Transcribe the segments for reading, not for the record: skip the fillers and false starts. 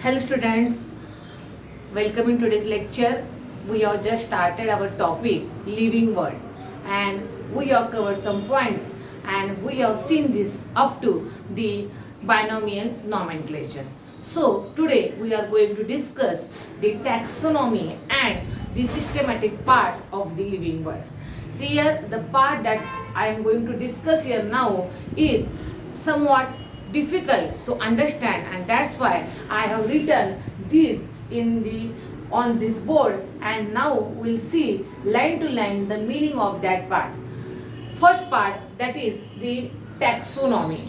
Hello students, welcome in today's lecture. We have just started our topic living world and we have covered some points and we have seen this up to the binomial nomenclature. So today we are going to discuss the taxonomy and the systematic part of the living world. So here the part that I am going to discuss here now is somewhat difficult to understand, and that's why I have written this on this board, and now we'll see line to line the meaning of that part. First part, that is the taxonomy.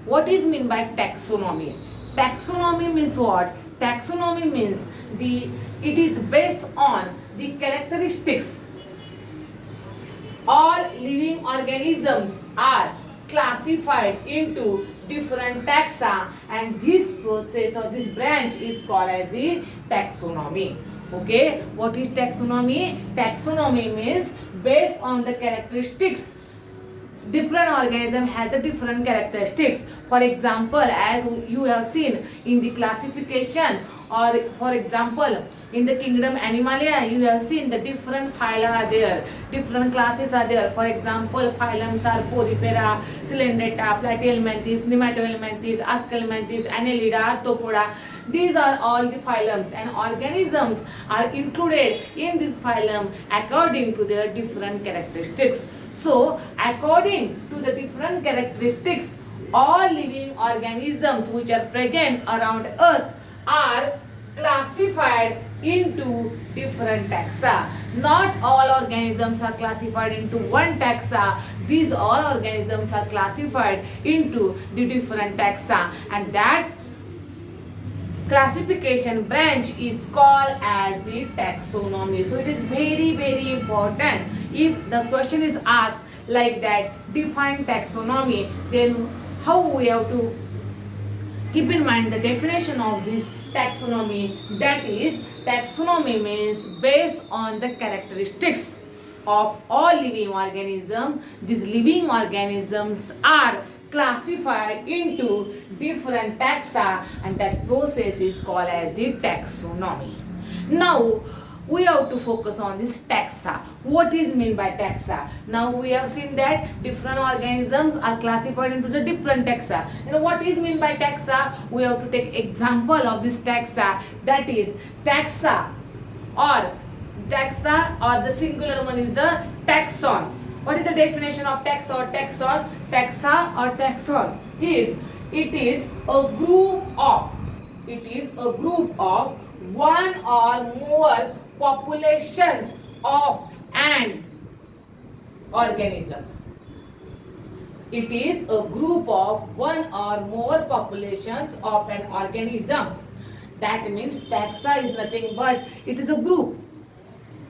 What is meant by taxonomy? Taxonomy means what? Taxonomy means it is based on the characteristics. All living organisms are classified into different taxa, and this process or this branch is called as the taxonomy. Okay, what is taxonomy? Taxonomy means based on the characteristics. Different organism has a different characteristics. For example, as you have seen in the classification, or for example in the kingdom Animalia, you have seen the different phyla are there, different classes are there. For example, phylums are Porifera, Cylindrata, Platyhelminthes, Nematohelminthes, Ascalminthes, Annelida, Arthropoda. These are all the phylums, and organisms are included in this phylum according to their different characteristics. So, according to the different characteristics, all living organisms which are present around us are classified into different taxa. Not all organisms are classified into one taxa. These all organisms are classified into the different taxa, and that classification branch is called as the taxonomy. So it is very important. If the question is asked like that, define taxonomy, then how we have to keep in mind the definition of this taxonomy. That is, taxonomy means based on the characteristics of all living organisms. These living organisms are classified into different taxa, and that process is called as the taxonomy. Now we have to focus on this taxa. What is meant by taxa? Now we have seen that different organisms are classified into the different taxa. What is meant by taxa? We have to take example of this taxa. That is taxa or the singular one is the taxon. What is the definition of taxa or taxon? Taxa or taxon is a group of one or more populations of an organisms. It is a group of one or more populations of an organism. That means taxa is nothing but it is a group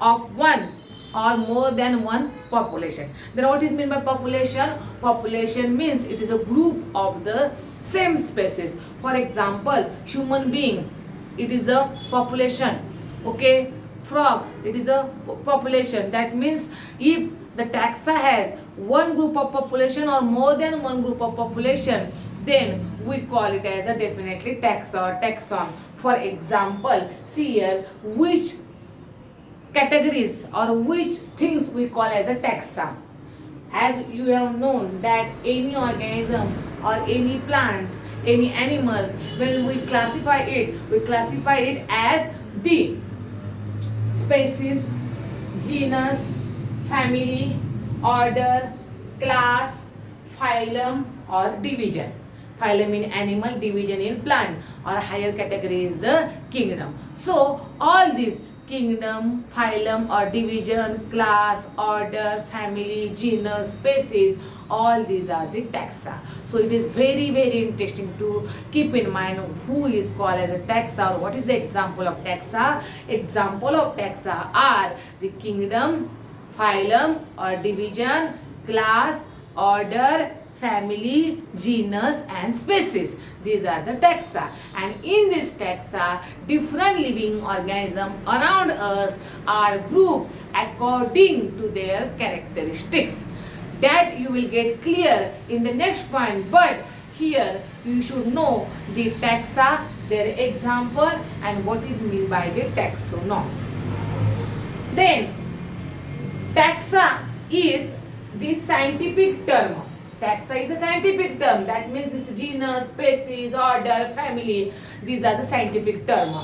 of one or more than one population. Then what is meant by population? Population means it is a group of the same species. For example, human being, it is a population. Okay, frogs, it is a population. That means if the taxa has one group of population or more than one group of population, then we call it as a definitely taxa or taxon. For example, see here which categories or which things we call as a taxa. As you have known that any organism or any plants, any animals, when we classify it as the species, genus, family, order, class, phylum or division. Phylum in animal, division in plant, or higher category is the kingdom. So all these kingdom, phylum or division, class, order, family, genus, species, all these are the taxa. So it is very interesting to keep in mind who is called as a taxa or what is the example of taxa. Example of taxa are the kingdom, phylum or division, class, order, family, genus and species. These are the taxa, and in this taxa different living organisms around us are grouped according to their characteristics. That you will get clear in the next point, but here you should know the taxa, their example, and what is meant by the taxonomy. Then taxa is the scientific term. Taxa is a scientific term. That means this genus, species, order, family. These are the scientific terms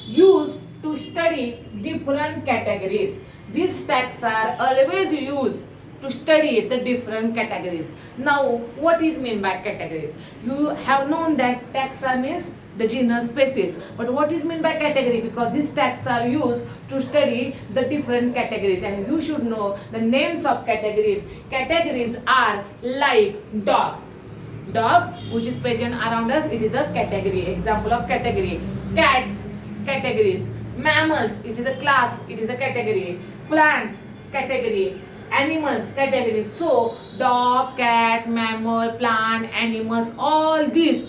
used to study different categories. These taxa are always used to study the different categories. Now, what is meant by categories? You have known that taxa means the genus, species. But what is meant by category? Because these tags are used to study the different categories, and you should know the names of categories. Categories are like dog. Dog, which is present around us, it is a category. Example of category. Cats, categories. Mammals, it is a class, it is a category. Plants, category. Animals, category. So, dog, cat, mammal, plant, animals, all these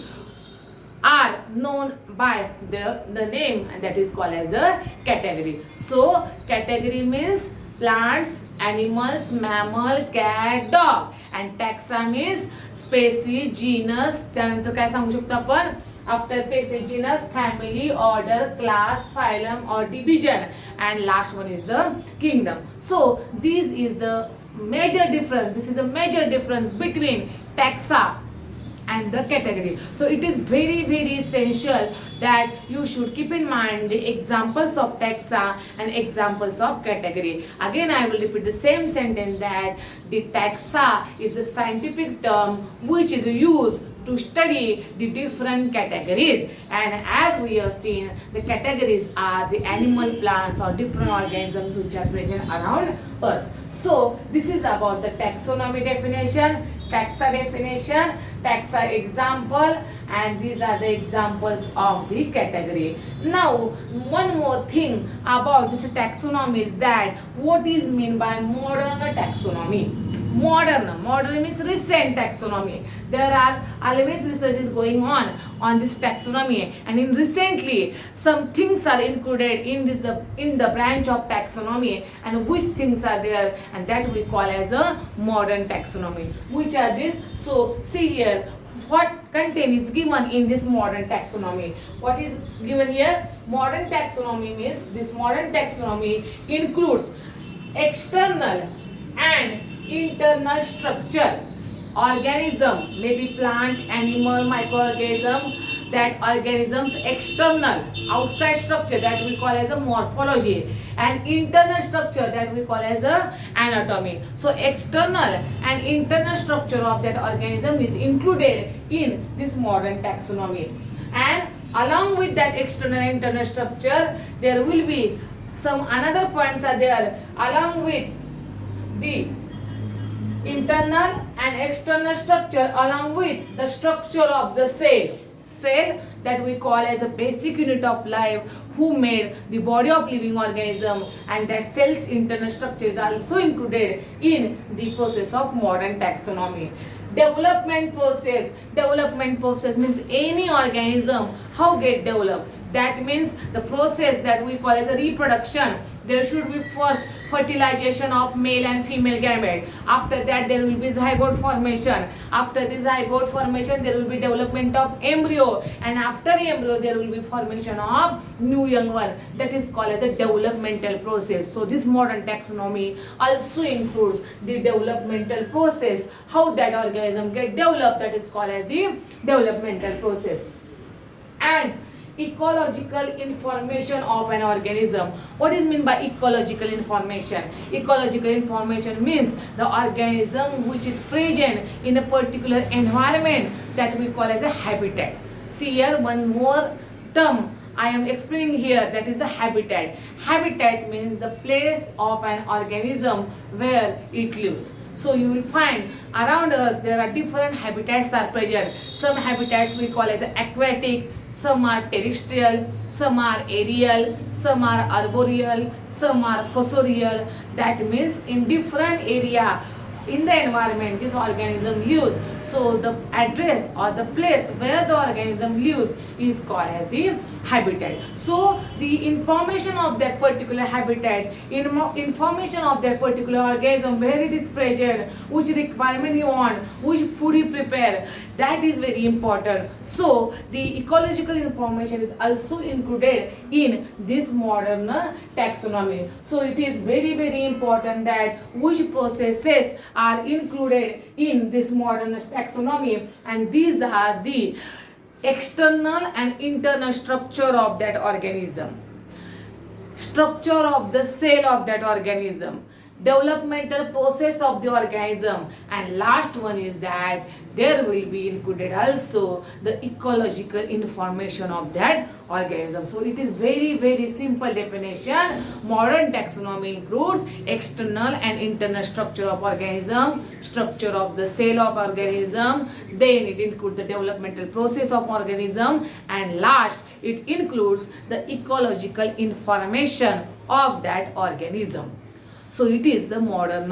are known by the name, and that is called as a category. So category means plants, animals, mammal, cat, dog, and taxa means species, genus. त्यानंतर काय सांगू शकतो आपण? After species, genus, family, order, class, phylum or division, and last one is the kingdom. So this is the major difference. This is a major difference between taxa and the category. So it is very essential that you should keep in mind the examples of taxa and examples of category. Again, I will repeat the same sentence, that the taxa is the scientific term which is used to study the different categories, and as we have seen, the categories are the animal, plants or different organisms which are present around us. So this is about the taxonomy definition, taxa definition, taxa example, and these are the examples of the category. Now one more thing about this taxonomy is that what is meant by modern taxonomy. Modern means recent taxonomy. There are always researches going on this taxonomy, and in recently some things are included in the branch of taxonomy, and which things are there, and that we call as a modern taxonomy. Which are these? So see here, what content is given in this modern taxonomy. What is given here? Modern taxonomy means this modern taxonomy includes external and internal structure, organism, maybe plant, animal, microorganism, that organisms external, outside structure that we call as a morphology, and internal structure that we call as a anatomy. So external and internal structure of that organism is included in this modern taxonomy, and along with that external and internal structure there will be some another points are there along with the internal and external structure, along with the structure of the cell that we call as a basic unit of life, who made the body of living organism, and that cell's internal structure is also included in the process of modern taxonomy. Development process means any organism how get developed. That means the process that we call as a reproduction. There should be first fertilization of male and female gamete. After that there will be zygote formation. After the zygote formation there will be development of embryo, and after embryo there will be formation of new young one. That is called as a developmental process. So this modern taxonomy also includes the developmental process, how that organism get developed. That is called as the developmental process. And ecological information of an organism. What is meant by ecological information? Ecological information means the organism which is present in a particular environment that we call as a habitat. See here, one more term I am explaining here, that is a habitat. Habitat means the place of an organism where it lives. So you will find around us there are different habitats are present. Some habitats we call as aquatic, some are terrestrial, some are aerial, some are arboreal, some are fossorial. That means in different area in the environment this organism lives. So the address or the place where the organism lives is called as the habitat. So the information of that particular habitat, information of that particular organism, where it is present, which requirement you want, which food you prepare, that is very important. So the ecological information is also included in this modern taxonomy. So it is very very important that which processes are included in this modern taxonomy, and these are the external and internal structure of that organism, structure of the cell of that organism, developmental process of the organism, and last one is that there will be included also the ecological information of that organism. So it is very very simple definition. Modern taxonomy includes external and internal structure of organism, structure of the cell of organism, then it includes the developmental process of organism, and last it includes the ecological information of that organism. So it is the modern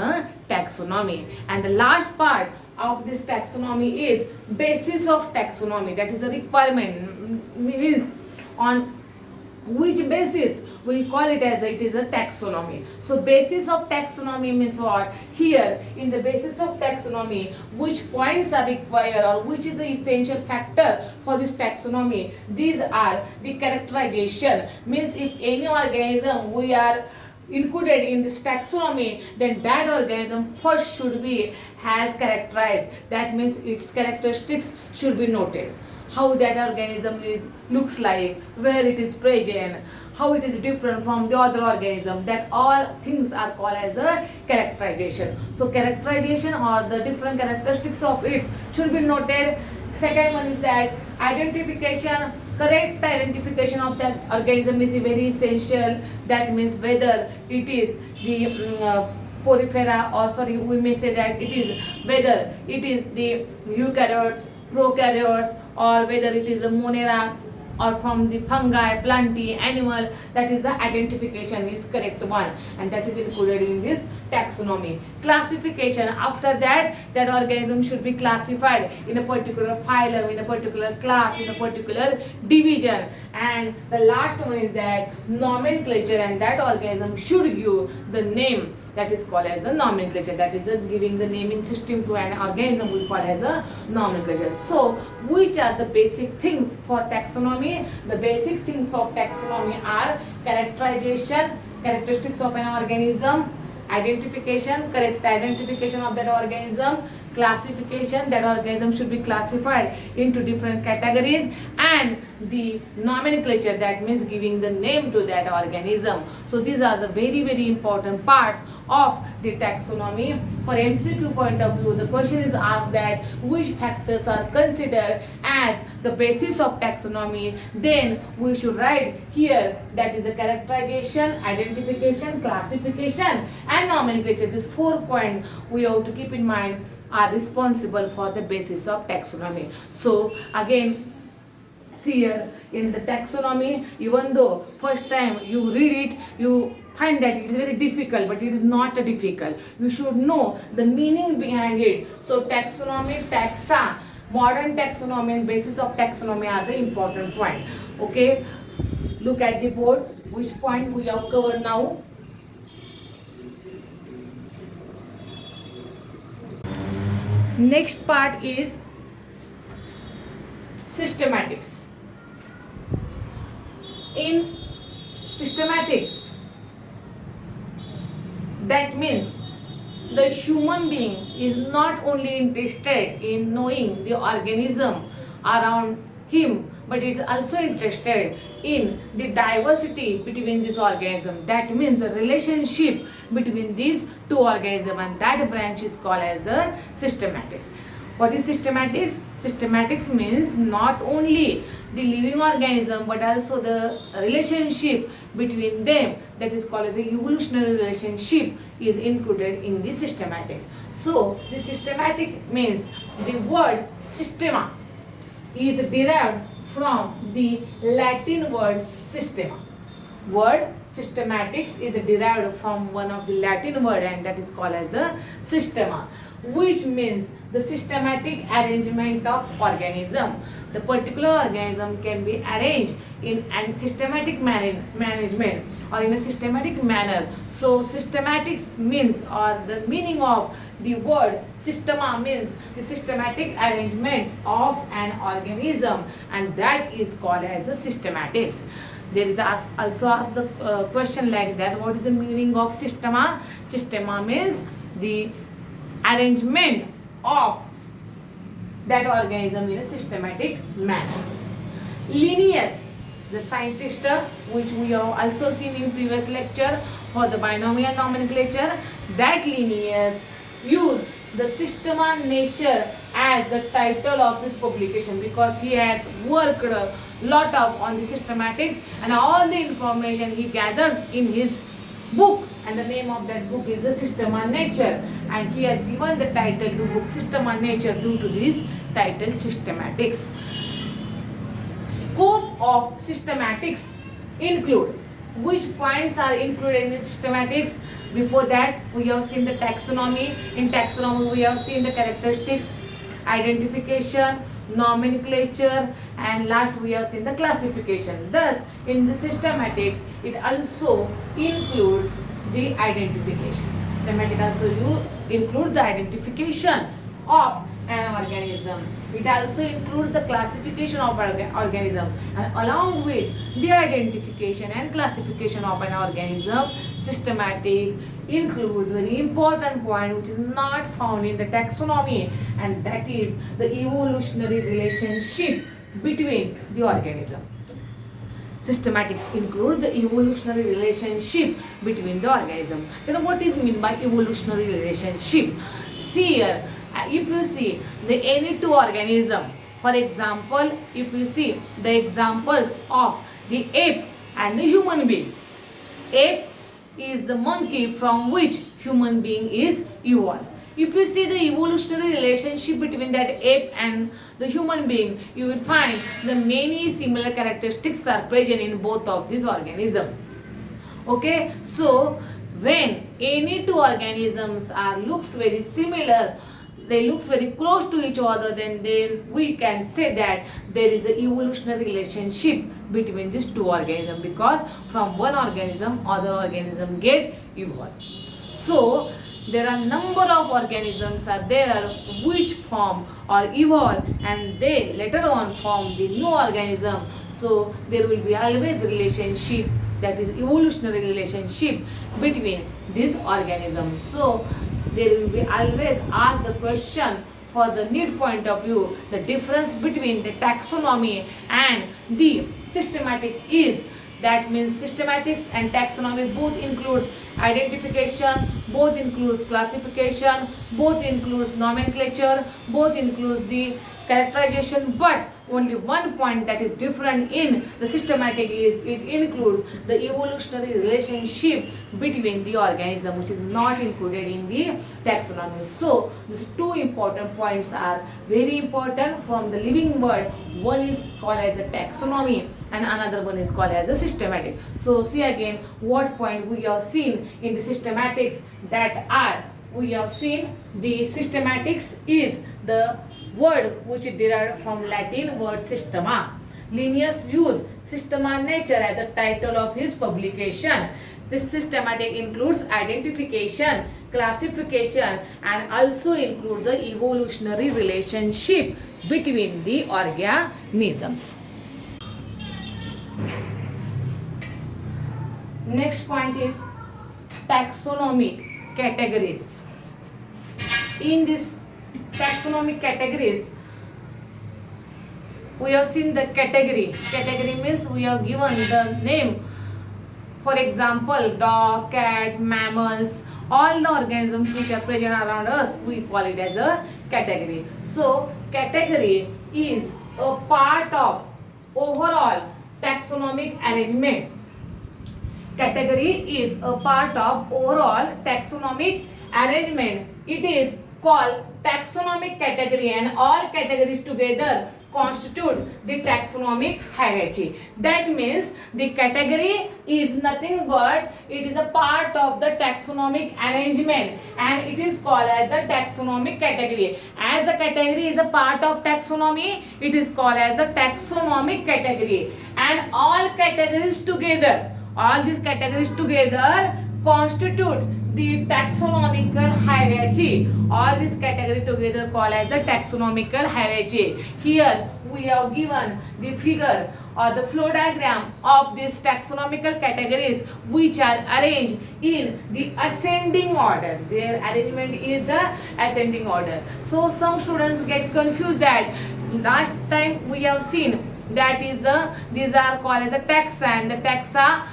taxonomy. And the last part of this taxonomy is basis of taxonomy. That is the requirement, means on which basis we call it as it is a taxonomy. So basis of taxonomy means what? Here in the basis of taxonomy, which points are required or which is the essential factor for this taxonomy? These are the characterization. Means if any organism we are included in this taxonomy, then that organism first should be has characterized. That means its characteristics should be noted. How that organism looks like, where it is present, how it is different from the other organism. That all things are called as a characterization. So characterization or the different characteristics of it should be noted. Second one is that identification. Correct identification of that organism is very essential. That means whether it is the porifera, or sorry, we may say that it is whether it is the eukaryotes, prokaryotes, or whether it is a monera or from the fungi, plantae, animal. That is the identification is correct one, and that is included in this taxonomy. Classification, after that organism should be classified in a particular phylum, in a particular class, in a particular division. And the last one is that nomenclature, and that organism should give the name, that is called as the nomenclature. That is giving the naming system to an organism we call as a nomenclature. So which are the basic things for taxonomy? The basic things of taxonomy are characterization, characteristics of an organism, identification, correct identification of that organism, classification, that organism should be classified into different categories, and the nomenclature, that means giving the name to that organism. So these are the very very important parts of the taxonomy. For MCQ point of view, the question is asked that which factors are considered as the basis of taxonomy, then we should write here that is the characterization, identification, classification, and nomenclature. These 4 points we have to keep in mind are responsible for the basis of taxonomy. So again, see here in the taxonomy, even though first time you read it, you find that it is very difficult, but it is not difficult. You should know the meaning behind it. So taxonomy, taxa, modern taxonomy and basis of taxonomy are the important point. Okay, look at the board, which point we have covered now. Next part is systematics. In systematics, that means the human being is not only interested in knowing the organism around him, but it's also interested in the diversity between this organism. That means the relationship between these two organisms, and that branch is called as the systematics. What is systematics? Systematics means not only the living organism but also the relationship between them, that is called as a evolutionary relationship, is included in the systematics. So the systematic means the word systema is derived from the Latin word systema. Word systematics is derived from one of the Latin word, and that is called as the systema. which means the systematic arrangement of organism. The particular organism can be arranged in a systematic management or in a systematic manner. So systematics means, or the meaning of the word systema means the systematic arrangement of an organism, and that is called as a systematics. There is also asked the question like that, what is the meaning of systema? Systema means the arrangement of that organism in a systematic manner. Linnaeus, the scientist, which we have also seen in previous lecture for the binomial nomenclature, that Linnaeus used the Systema Nature as the title of his publication because he has worked a lot on the systematics and all the information he gathered in his book, and the name of that book is the Systema Nature, and he has given the title to book Systema Nature due to this title systematics. Scope of systematics include, which points are included in systematics? Before that we have seen the taxonomy. In taxonomy we have seen the characteristics, identification, nomenclature, and last we have seen the classification. Thus in the systematics it also includes the identification. Systematic also includes the identification of an organism. It also includes the classification of an organism, and along with the identification and classification of an organism, systematic includes very important point which is not found in the taxonomy, and that is the evolutionary relationship between the organism. Systematic includes the evolutionary relationship between the organism. Then what is meant by evolutionary relationship? See here, if you see the any two organism, for example, if you see the examples of the ape and the human being. Ape is the monkey from which human being is evolved. If you see the evolutionary relationship between that ape and the human being, you will find the many similar characteristics are present in both of these organisms. Okay, so when any two organisms are looks very similar, they looks very close to each other, then we can say that there is an evolutionary relationship between these two organisms, because from one organism other organism get evolved. So there are number of organisms are there which form or evolve, and they later on form the new organism. So there will be always relationship, that is evolutionary relationship between these organisms. So there will be always asked the question for the need point of view, the difference between the taxonomy and the systematic is, that means systematics and taxonomy both includes identification, both includes classification, both includes nomenclature, both includes the characterization, but only one point that is different in the systematic is it includes the evolutionary relationship between the organism, which is not included in the taxonomy. So these two important points are very important from the living world. One is called as a taxonomy and another one is called as a systematic. So see again what point we have seen in the systematics, that are, we have seen the systematics is the word which is derived from Latin word systema. Linnaeus used Systema Nature as the title of his publication. This systematic includes identification, classification, and also includes the evolutionary relationship between the organisms. Next point is taxonomic categories. In this taxonomic categories, we have seen the category. Category means we have given the name. For example, dog, cat, mammals, all the organisms which are present around us, we call it as a category. So category is a part of overall taxonomic arrangement. Category is a part of overall taxonomic arrangement. It is called taxonomic category, and all categories together constitute the taxonomic hierarchy. That means the category is nothing but it is a part of the taxonomic arrangement and it is called as the taxonomic category. As the category is a part of taxonomy, it is called as the taxonomic category. And all categories together, all these categories together constitute the taxonomical hierarchy. All these categories together called as the taxonomical hierarchy. Here we have given the figure or the flow diagram of these taxonomical categories which are arranged in the ascending order. Their arrangement is the ascending order. So some students get confused that last time we have seen that is these are called as a taxa and the taxa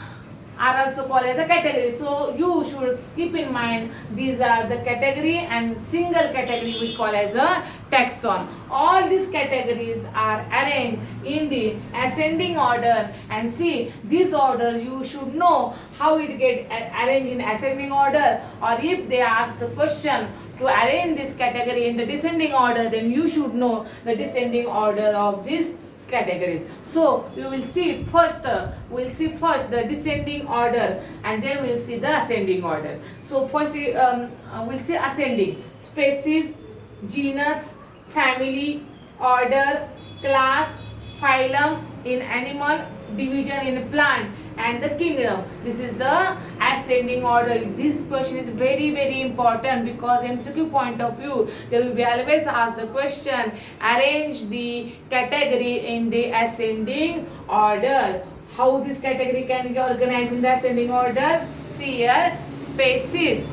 are also called as a category. So you should keep in mind these are the category and single category we call as a taxon. All these categories are arranged in the ascending order, and see this order you should know how it get arranged in ascending order, or if they ask the question to arrange this category in the descending order, then you should know the descending order of this categories. So we will see first the descending order and then we'll see the ascending order. So first we'll see ascending: species, genus, family, order, class, phylum in animal, division in plant, and the kingdom. This is the ascending order. This question is very important because MCQ point of view they will be always asked the question, arrange the category in the ascending order. How this category can be organized in the ascending order? See here: species,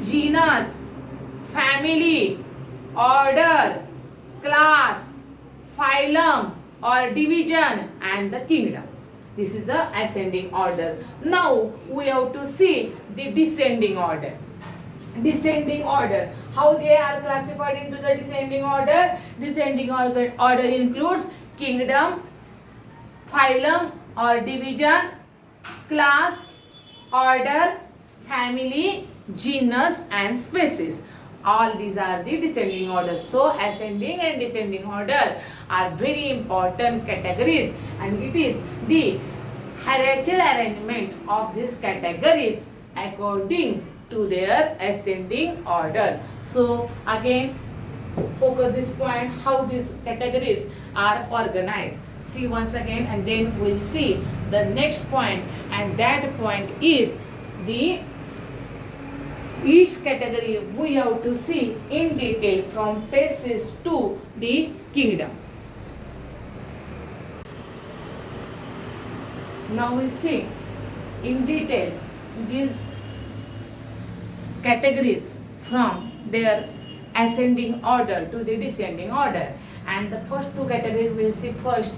genus, family, order, class, phylum or division, and the kingdom. This is the ascending order. Now we have to see the descending order. Descending order. How they are classified into the descending order? Descending order includes kingdom, phylum or division, class, order, family, genus, and species. All these are the descending orders. So ascending and descending order are very important categories, and it is the hierarchical arrangement of these categories according to their ascending order. So again focus this point, how these categories are organized. See once again, and then we'll see the next point, and that point is the each category we have to see in detail from species to the kingdom. Now we see in detail these categories from their ascending order to the descending order. And the first two categories we will see first: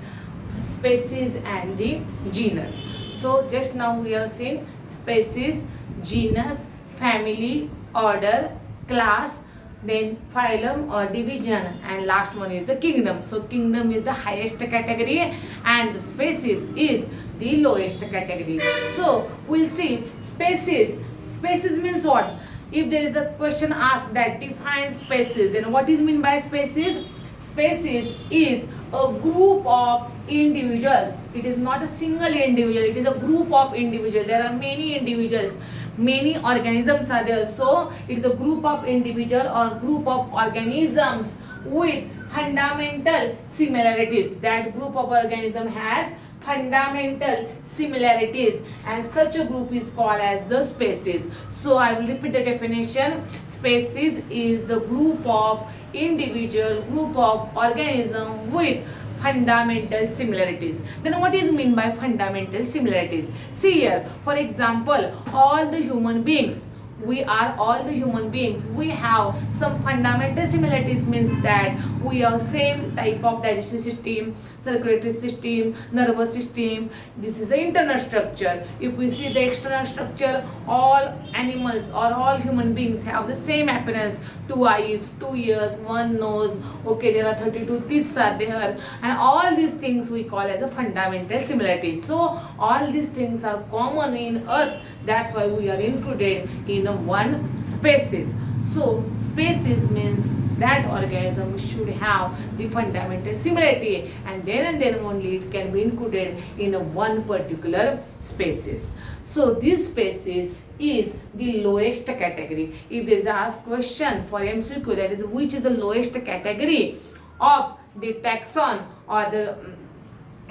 species and the genus. So just now we have seen species, genus, family, order, class, then phylum or division, and last one is the kingdom. So kingdom is the highest category and the species is the lowest category. So we'll see species. Species means what? If there is a question asked that define species, then what is meant by species? Species is a group of individuals. It is not a single individual, it is a group of individuals. There are many individuals, many organisms are there. So it is a group of individual or group of organisms with fundamental similarities. That group of organism has fundamental similarities, and such a group is called as the species. So I will repeat the definition. Species is the group of individual, group of organism with fundamental similarities. Then what is meant by fundamental similarities? See here, for example, all the human beings, we are all the human beings, we have some fundamental similarities, means that we have same type of digestive system, circulatory system, nervous system. This is the internal structure. If we see the external structure, all animals or all human beings have the same appearance: 2 eyes, 2 ears, 1 nose. Okay, there are 32 teeth are there, and all these things we call as the fundamental similarities. So all these things are common in us. That's why we are included in one species. So species means that organism should have the fundamental similarity, and then only it can be included in a one particular species. So this species is the lowest category. If there is asked question for MCQ, that is which is the lowest category of the taxon or the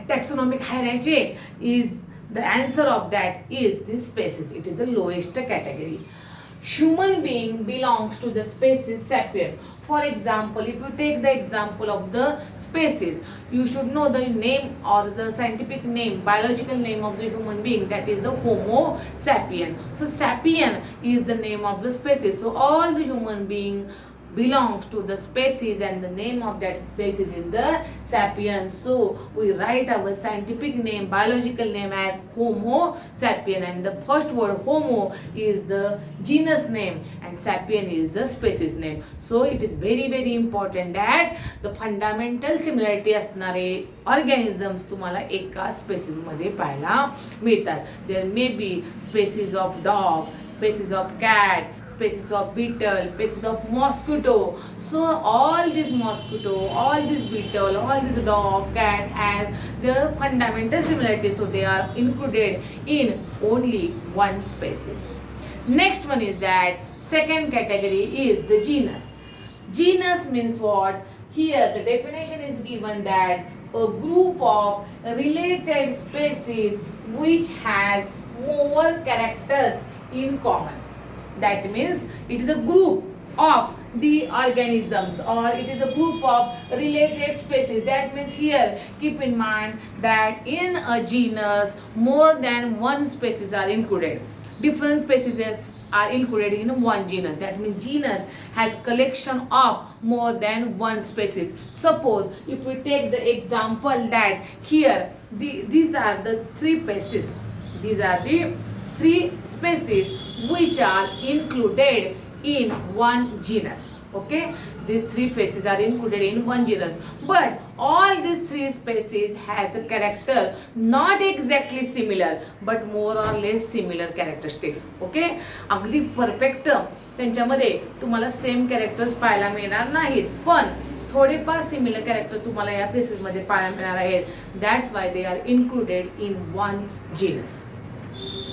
taxonomic hierarchy, is the answer of that is this species. It is the lowest category. Human being belongs to the species sapien. For example, if you take the example of the species, you should know the name or the scientific name, biological name of the human being, that is the Homo sapien. So sapien is the name of the species. So all the human being belongs to the species, and the name of that species is the sapiens. So we write our scientific name, biological name as Homo sapien, and the first word Homo is the genus name and sapien is the species name. So it is very important that the fundamental similarity असणारे organisms तुम्हाला एका species मध्ये पाहायला मिळतात. There may be species of dog, species of cat, species of beetle, species of mosquito. So all this mosquito, all this beetle, all this dog, cat has the fundamental similarity. So they are included in only one species. Next one is that second category is the genus. Genus means what? Here the definition is given that a group of related species which has more characters in common. That means it is a group of the organisms, or it is a group of related species. That means here keep in mind that in a genus more than one species are included. Different species are included in one genus. That means genus has collection of more than one species. Suppose if we take the example that here these are the three species. These are the three species which are included in one genus. Okay, these three species are included in one genus, but all these three species has a character not exactly similar but more or less similar characteristics. Okay, अगदी perfect त्यांच्यामध्ये तुम्हाला same characters पाहायला मिळणार नाहीत, पण थोडेफार similar character तुम्हाला या स्पेसिस मध्ये पाहायला मिळणार आहेत. That's why they are included in one genus.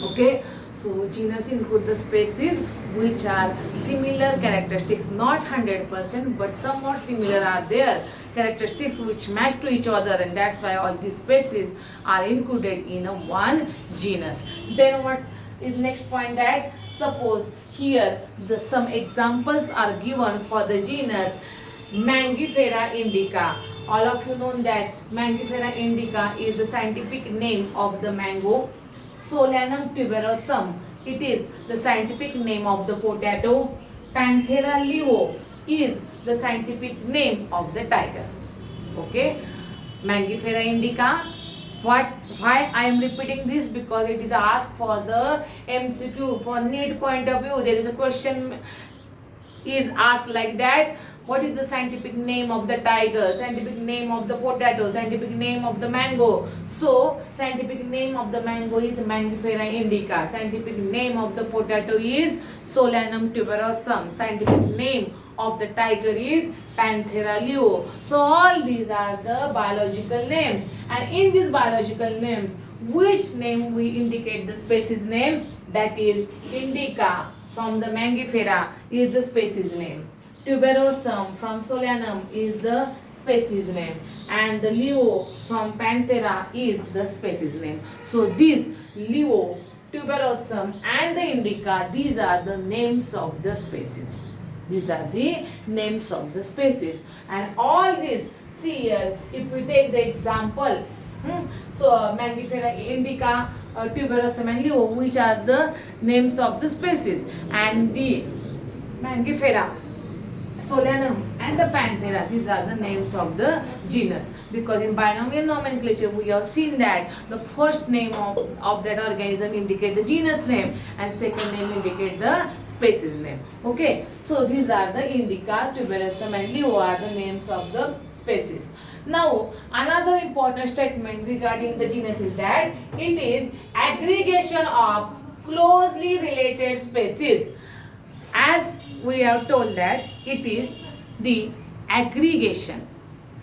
Okay, so genus includes the species which are similar characteristics, not 100% but somewhat similar are there characteristics which match to each other, and that's why all these species are included in a one genus. Then what is next point? That suppose here the some examples are given for the genus Mangifera indica. All of you know that Mangifera indica is the scientific name of the mango. Solanum tuberosum, it is the scientific name of the potato. Panthera leo is the scientific name of the tiger. Okay, Mangifera indica. Why I am repeating this? Because it is asked for the MCQ for NEET point of view. There is a question is asked like that. What is the scientific name of the tiger, scientific name of the potato, scientific name of the mango? So scientific name of the mango is Mangifera indica. Scientific name of the potato is Solanum tuberosum. Scientific name of the tiger is Panthera leo. So all these are the biological names, and in these biological names, which name we indicate the species name? That is indica from the Mangifera is the species name. Tuberosum from Solanum is the species name, and the Leo from Panthera is the species name. So these Leo, Tuberosum and the indica, these are the names of the species. These are the names of the species, and all these, see here, if we take the example, so Mangifera indica, Tuberosum and Leo, which are the names of the species, and the Mangifera, Solanum and the Panthera, these are the names of the genus. Because in binomial nomenclature we have seen that the first name of that organism indicate the genus name and second name indicate the species name. Okay, so these are the indica, Tuberosum and Leo are the names of the species. Now another important statement regarding the genus is that it is aggregation of closely related species. As we have told that it is the aggregation.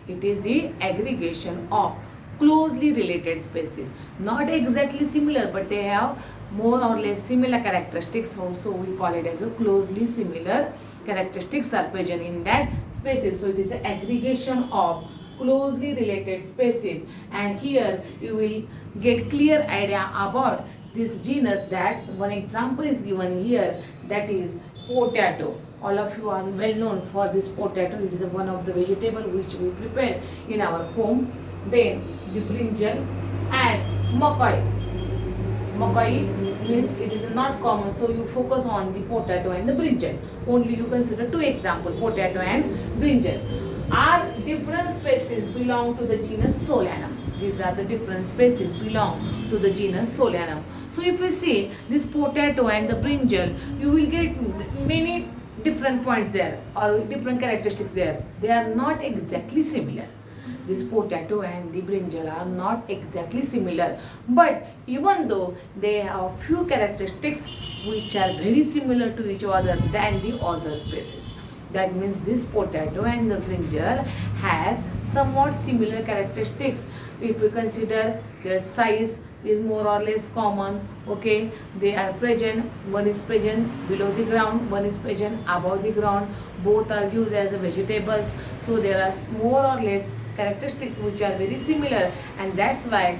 It is the aggregation of closely related species. Not exactly similar, but they have more or less similar characteristics. So we call it as a closely similar characteristics are present in that species. So it is an aggregation of closely related species, and here you will get clear idea about this genus. That one example is given here, that is potato. All of you are well known for this potato. It is one of the vegetable which we prepare in our home. Then the brinjal and makai. Makai means it is not common, so you focus on the potato and the brinjal. Only you consider two examples, potato and brinjal. Are different species belong to the genus Solanum. These are the different species belong to the genus Solanum. So if we see this potato and the brinjal, you will get many different points there or different characteristics there. They are not exactly similar. This potato and the brinjal are not exactly similar, but even though they have few characteristics which are very similar to each other than the other species. That means this potato and the brinjal has somewhat similar characteristics. If we consider their size is more or less common, okay, they are present, one is present below the ground, one is present above the ground, both are used as vegetables, so there are more or less characteristics which are very similar, and that's why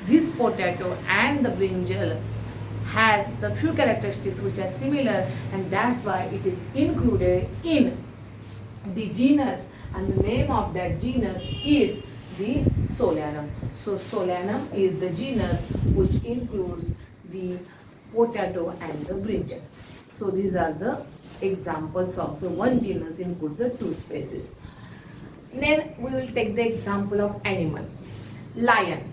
this potato and the brinjal has the few characteristics which are similar, and that's why it is included in the genus, and the name of that genus is the Solanum. So Solanum is the genus which includes the potato and the brinjal. So these are the examples of the one genus includes the two species. Then we will take the example of animal. Lion.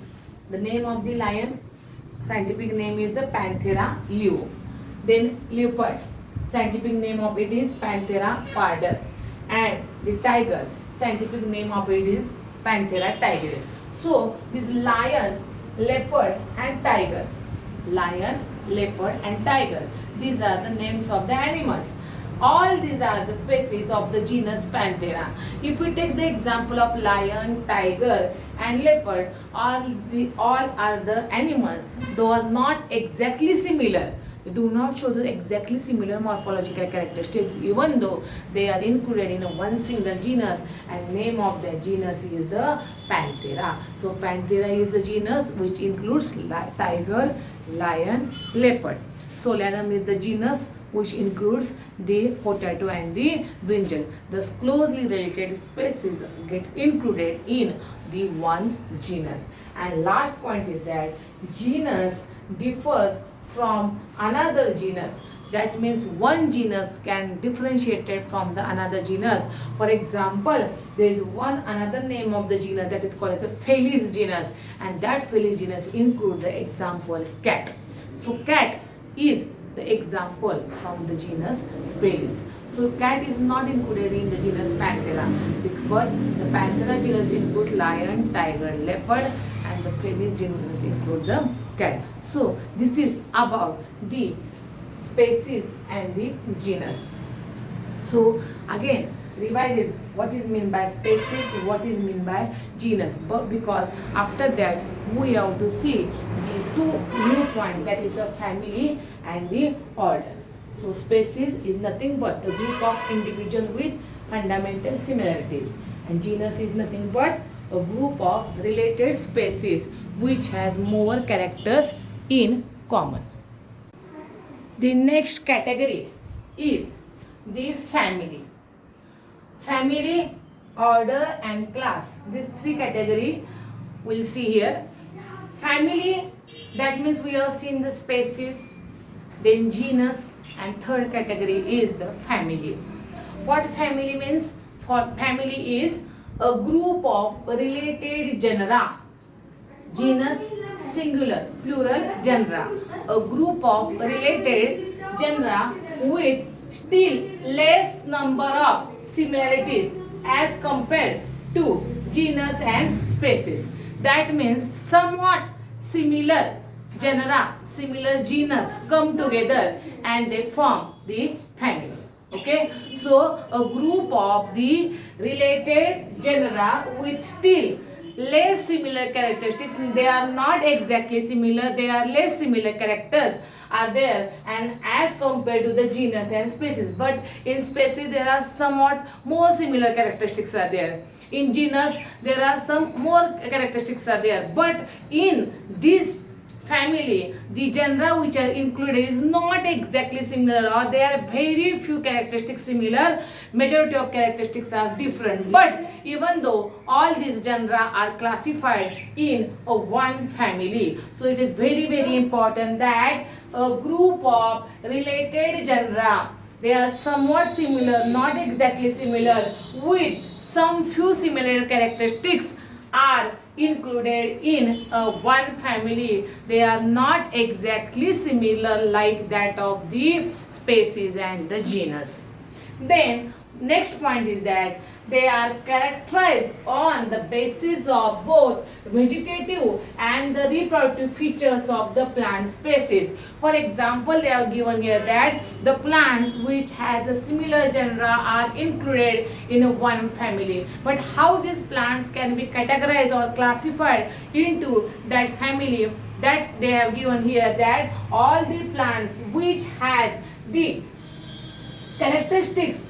The name of the lion, scientific name is the Panthera leo. Then leopard, scientific name of it is Panthera pardus. And the tiger, scientific name of it is Panthera tigris. So this lion, leopard and tiger. Lion, leopard and tiger. These are the names of the animals. All these are the species of the genus Panthera. If we take the example of lion, tiger and leopard, all are the animals, though are not exactly similar. They do not show the exactly similar morphological characteristics, even though they are included in one single genus, and name of that genus is the Panthera. So Panthera is a genus which includes tiger, lion, leopard. Solanum is the genus which includes the potato and the brinjal. Thus closely related species get included in the one genus. And last point is that genus differs from another genus. That means one genus can differentiate it from the another genus. For example, there is one another name of the genus that is called as a Felis genus, and that Felis genus includes the example cat. So cat is the example from the genus Felis. So cat is not included in the genus Panthera, but the Panthera genus includes lion, tiger, leopard, and the Felis genus includes the cat. So this is about the species and the genus. So again, revise it. What is meant by species? What is meant by genus? But because after that we have to see the two new points, that is the family and the order. So species is nothing but the group of individuals with fundamental similarities, and genus is nothing but a group of related species which has more characters in common. The next category is the family. Family, order and class. These three categories we'll see here. Family, that means we have seen the species, then genus, and third category is the family. What family means? For family is a group of related genera. Genus singular, plural genera. A group of related genera with still less number of similarities as compared to genus and species. That means somewhat similar genera, similar genus come together and they form the family. Okay, so a group of the related genera with still less similar characteristics. They are not exactly similar, they are less similar characters are there and as compared to the genus and species, but in species there are somewhat more similar characteristics are there. In genus there are some more characteristics are there, but in this family the genera which are included is not exactly similar, or there are very few characteristics similar, majority of characteristics are different. But even though all these genera are classified in a one family, so it is very important that a group of related genera, they are somewhat similar, not exactly similar, with some few similar characteristics are included in one family. They are not exactly similar like that of the species and the genus. Then next point is that they are characterized on the basis of both vegetative and the reproductive features of the plant species. For example, they are given here that the plants which has a similar genera are included in one family. But how these plants can be categorized or classified into that family, that they have given here that all the plants which has the characteristics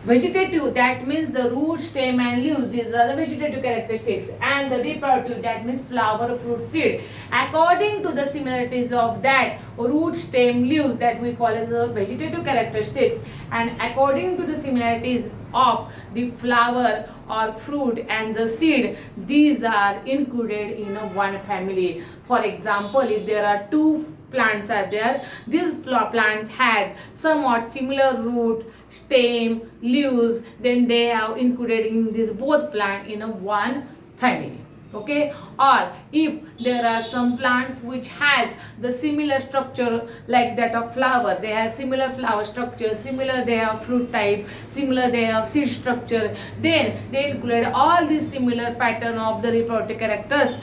vegetative, that means the root, stem and leaves, these are the vegetative characteristics, and the reproductive, that means flower, fruit, seed, according to the similarities of that root, stem, leaves, that we call as the vegetative characteristics, and according to the similarities of the flower or fruit and the seed, these are included in a one family. For example, if there are two plants are there, these plants has somewhat similar root, stem, leaves, then they have included in this both plant in a one family. Okay, or if there are some plants which has the similar structure like that of flower, they have similar flower structure, similar they have fruit type, similar they have seed structure, then they include all these similar pattern of the reproductive characters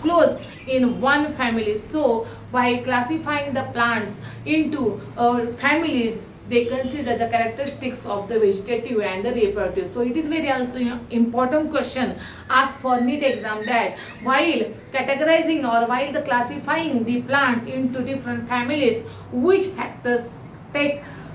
close in one family. So by classifying the plants into families, they consider the characteristics of the vegetative and the reproductive. So it is very also important question asked for NEET exam, that while categorizing or while the classifying the plants into different families, which factors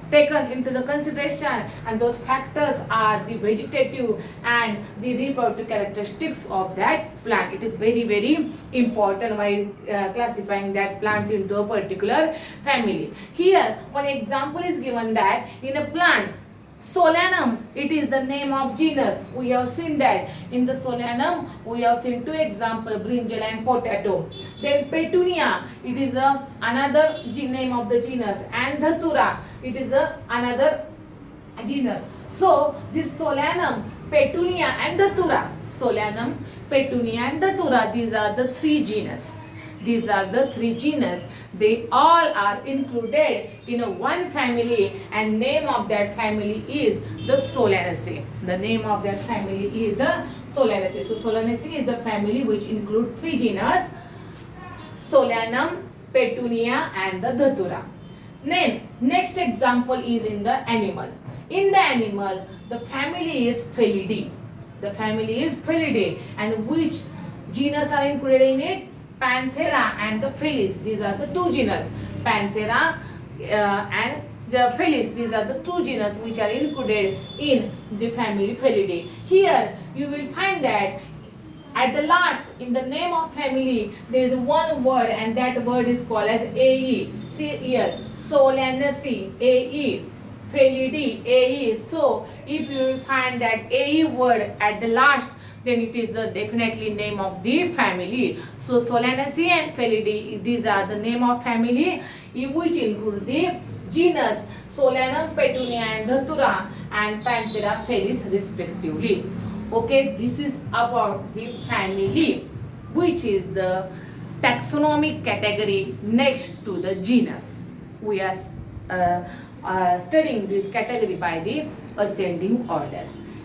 taken into the consideration, and those factors are the vegetative and the reproductive characteristics of that plant. It is very important while classifying that plants into a particular family. Here one example is given that in a plant Solanum, it is the name of genus. We have seen that in the Solanum we have seen two examples, brinjal and potato. Then Petunia, it is another name of the genus, and Dhatura, it is another genus. So this Solanum, Petunia and Dhatura, Solanum, Petunia and Dhatura, these are the three genus. These are the three genus. They all are included in a one family, and name of that family is the Solanaceae. The name of that family is the Solanaceae. So Solanaceae is the family which includes three genus, Solanum, Petunia and the Dhatura. Then next example is in the animal. In the animal, the family is Felidae. The family is Felidae, and which genus are included in it? Panthera and the Felis. These are the two genus. Panthera and the Felis. These are the two genus which are included in the family Felidae. Here you will find that at the last in the name of family there is one word, and that word is called as AE. See here, Solanaceae, AE, Felidae, AE. So if you will find that AE word at the last, then it is definitely name of the family. So Solanaceae and Felidae, these are the name of family which include the genus Solanum, Petunia and Dhatura and Panthera felis respectively. Okay, this is about the family, which is the taxonomic category next to the genus. We are studying this category by the ascending order.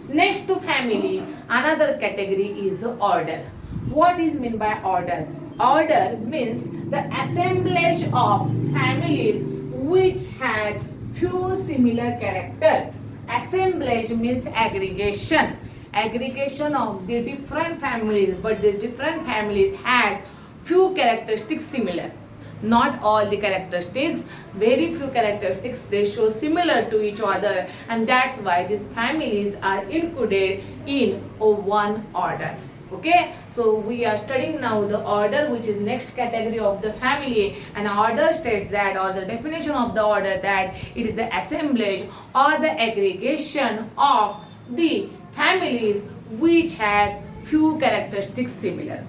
Next to family, another category is the order. What is meant by order? Order means the assemblage of families which has few similar character. Assemblage means aggregation. Aggregation of the different families, but the different families has few characteristics similar. Not all the characteristics, very few characteristics they show similar to each other, and that's why these families are included in a one order. Okay, so we are studying now the order, which is next category of the family, and order states that, or the definition of the order, that it is the assemblage or the aggregation of the families which has few characteristics similar.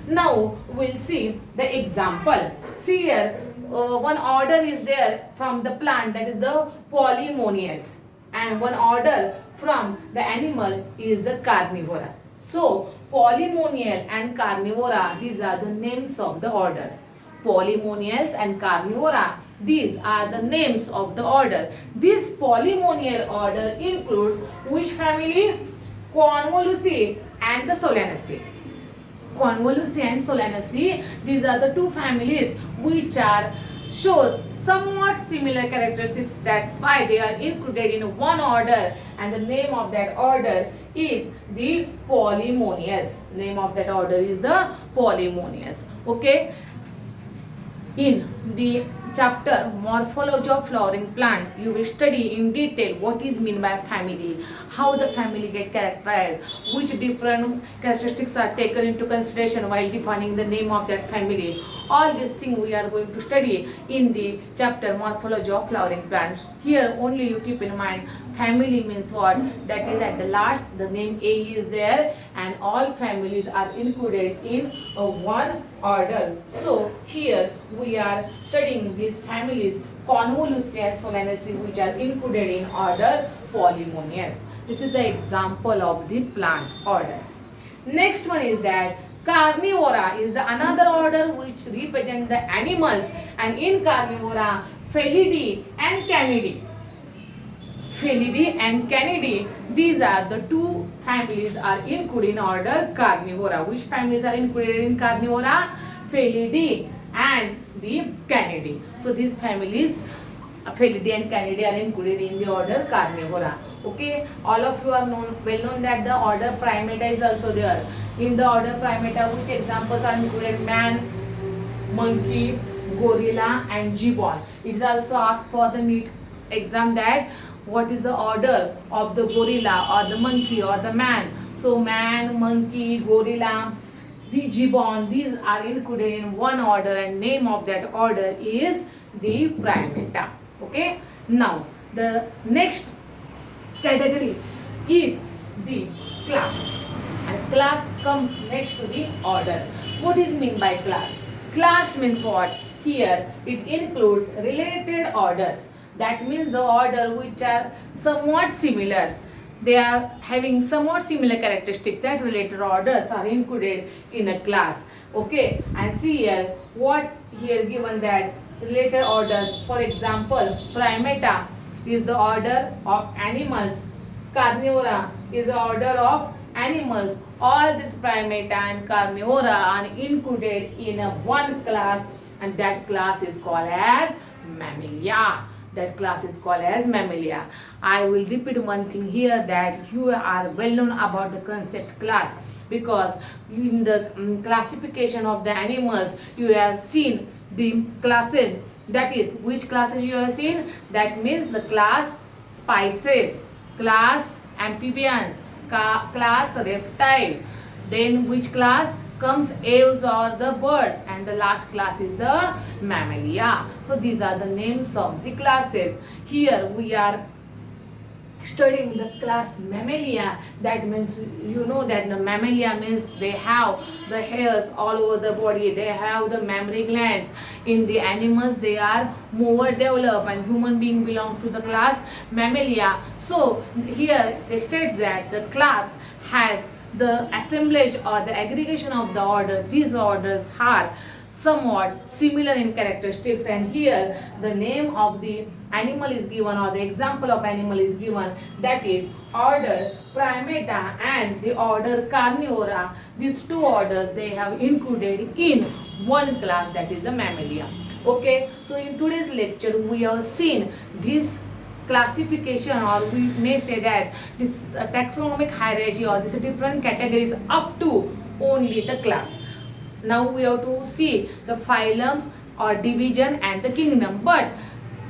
Now we'll see the example. See here, one order is there from the plant, that is the polynomials, and one order from the animal is the carnivora. So polynomial and carnivora, these are the names of the order. Polynomials and carnivora, these are the names of the order. This polynomial order includes which family? Convoluceae and the Solanaceae. Convoluceae and Solanaceae, these are the two families which are shows somewhat similar characteristics. That's why they are included in one order, and the name of that order is the Polynomials. Name of that order is the Polynomials. Okay. In the chapter Morphology of Flowering Plant, you will study in detail what is meant by family, how the family get characterized, which different characteristics are taken into consideration while defining the name of that family. All these things we are going to study in the chapter Morphology of Flowering Plants. Here only you keep in mind family means what? That is at the last the name A is there, and all families are included in one order. So here we are studying these families Convoluceae and Solanaceae, which are included in order Polynomials. This is the example of the plant order. Next one is that Carnivora is the another order which represent the animals, and in Carnivora Felidae and Canidae. Felidae and Canidae, these are the two families are included in order Carnivora. Which families are included in Carnivora? Felidae and the Canidae. So these families Felidae and Canidae are included in the order Carnivora. Okay, all of you are well known that the order Primata is also there. In the order Primata, which examples are included? Man, monkey, gorilla and gibbon. It is also asked for the NEET exam that what is the order of the gorilla or the monkey or the man. So man, monkey, gorilla, the gibbon, these are included in one order, and name of that order is the Primata. Okay, now the next category is the class, and class comes next to the order. What is mean by class? Class means what? Here it includes related orders. That means the order which are somewhat similar. They are having somewhat similar characteristics. That related orders are included in a class. Okay, and see here what here given that related orders. For example, Primata is the order of animals. Carnivora is the order of animals. All this Primata and Carnivora are included in a one class, and that class is called as Mammalia. That class is called as Mammalia. I will repeat one thing here, that you are well known about the concept class, because in the classification of the animals you have seen the classes. That is, which classes you have seen? That means the class Species, class Amphibians, class Reptile. Then which class comes? Aves or the birds, and the last class is the Mammalia. So these are the names of the classes. Here we are studying the class Mammalia. That means you know that the Mammalia means they have the hairs all over the body, they have the mammary glands. In the animals they are more developed, and human being belongs to the class Mammalia. So here it states that the class has the assemblage or the aggregation of the order. These orders are somewhat similar in characteristics, and here the name of the animal is given, or the example of animal is given, that is order Primata and the order Carnivora. These two orders they have included in one class, that is the Mammalia. Okay, so in today's lecture we have seen this classification, or we may say that this taxonomic hierarchy, or these different categories up to only the class. Now we have to see the phylum or division and the kingdom. But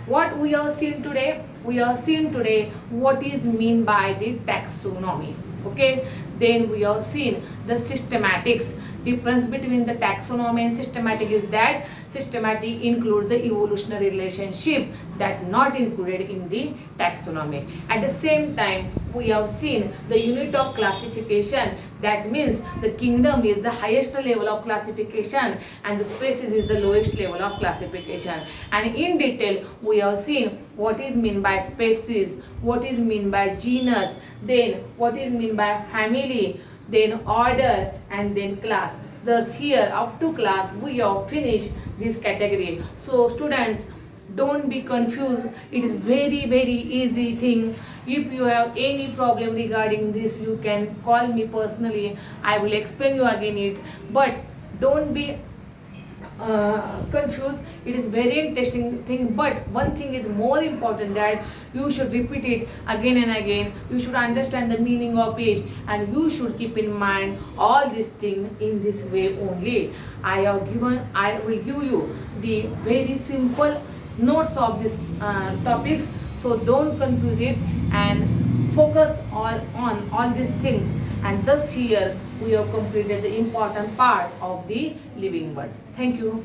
what we are seeing today, what is mean by the taxonomy. Okay, then we have seen the systematics. Difference between the taxonomy and systematic is that systematic includes the evolutionary relationship that not included in the taxonomy. At the same time, we have seen the unit of classification, that means the kingdom is the highest level of classification and the species is the lowest level of classification. And in detail we have seen what is mean by species, what is mean by genus, then what is mean by family, then order, and then class. Thus here up to class we have finished this category. So students, don't be confused, it is very easy thing. If you have any problem regarding this, you can call me personally, I will explain you again it. But don't be confused, it is very interesting thing. But one thing is more important, that you should repeat it again and again. You should understand the meaning of it, and you should keep in mind all these things in this way only. I will give you the very simple notes of these topics, so don't confuse it and focus on all these things. And thus here we have completed the important part of the living world. Thank you.